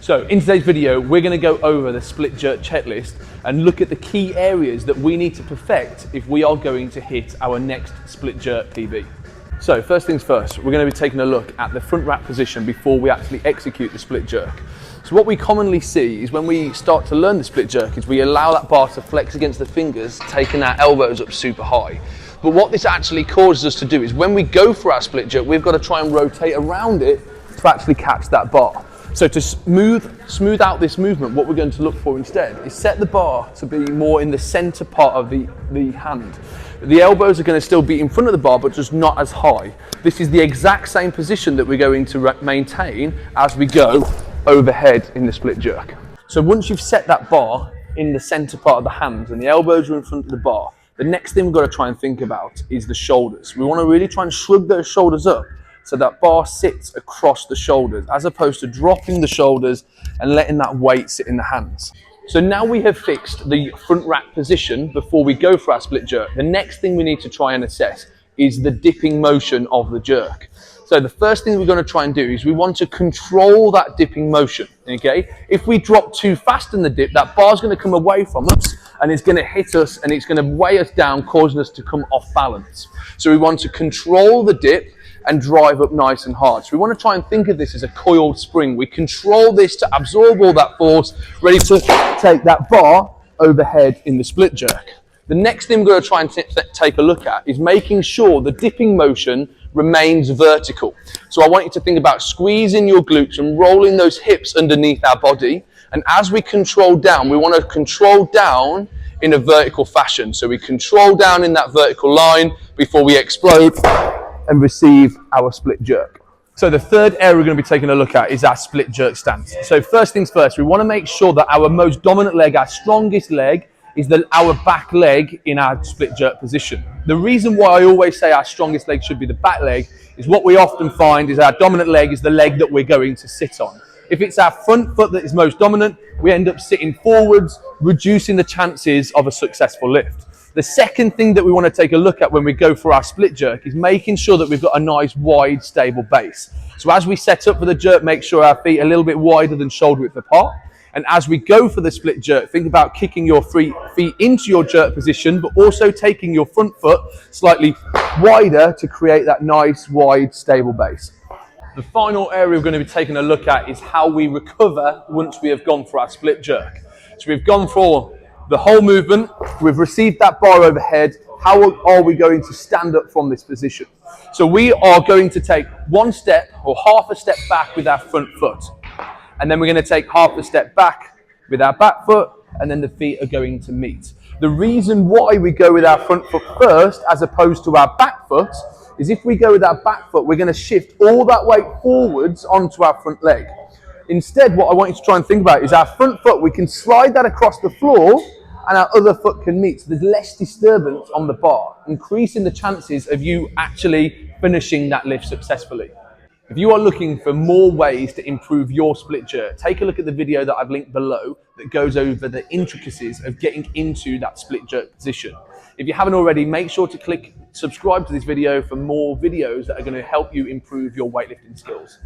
So in today's video, we're going to go over the split jerk checklist and look at the key areas that we need to perfect if we are going to hit our next split jerk PB. So first things first, we're going to be taking a look at the front rack position before we actually execute the split jerk. So what we commonly see is when we start to learn the split jerk is we allow that bar to flex against the fingers, taking our elbows up super high. But what this actually causes us to do is when we go for our split jerk, we've got to try and rotate around it to actually catch that bar. So to smooth out this movement, what we're going to look for instead is set the bar to be more in the center part of the hand. The elbows are going to still be in front of the bar, but just not as high. This is the exact same position that we're going to maintain as we go overhead in the split jerk. So once you've set that bar in the center part of the hands and the elbows are in front of the bar, the next thing we've got to try and think about is the shoulders. We want to really try and shrug those shoulders up so that bar sits across the shoulders, as opposed to dropping the shoulders and letting that weight sit in the hands. So now we have fixed the front rack position before we go for our split jerk. The next thing we need to try and assess is the dipping motion of the jerk. So the first thing we're going to try and do is we want to control that dipping motion, okay? If we drop too fast in the dip, that bar's going to come away from us and it's going to hit us and it's going to weigh us down, causing us to come off balance. So we want to control the dip and drive up nice and hard. So we want to try and think of this as a coiled spring. We control this to absorb all that force, ready to take that bar overhead in the split jerk. The next thing we're going to try and take a look at is making sure the dipping motion remains vertical. So I want you to think about squeezing your glutes and rolling those hips underneath our body. And as we control down, we want to control down in a vertical fashion. So we control down in that vertical line before we explode and receive our split jerk. So the third area we're going to be taking a look at is our split jerk stance. So first things first, we want to make sure that our most dominant leg, our strongest leg, is our back leg in our split jerk position. The reason why I always say our strongest leg should be the back leg is what we often find is our dominant leg is the leg that we're going to sit on. If it's our front foot that is most dominant, we end up sitting forwards, reducing the chances of a successful lift. The second thing that we want to take a look at when we go for our split jerk is making sure that we've got a nice wide stable base. So as we set up for the jerk, make sure our feet are a little bit wider than shoulder width apart. And as we go for the split jerk, think about kicking your feet into your jerk position, but also taking your front foot slightly wider to create that nice wide stable base. The final area we're going to be taking a look at is how we recover once we have gone for our split jerk. So we've gone for the whole movement, we've received that bar overhead. How are we going to stand up from this position? So we are going to take one step or half a step back with our front foot. And then we're going to take half a step back with our back foot, and then the feet are going to meet. The reason why we go with our front foot first as opposed to our back foot is if we go with our back foot, we're going to shift all that weight forwards onto our front leg. Instead, what I want you to try and think about is our front foot, we can slide that across the floor and our other foot can meet. So there's less disturbance on the bar, increasing the chances of you actually finishing that lift successfully. If you are looking for more ways to improve your split jerk, take a look at the video that I've linked below that goes over the intricacies of getting into that split jerk position. If you haven't already, make sure to click subscribe to this video for more videos that are going to help you improve your weightlifting skills.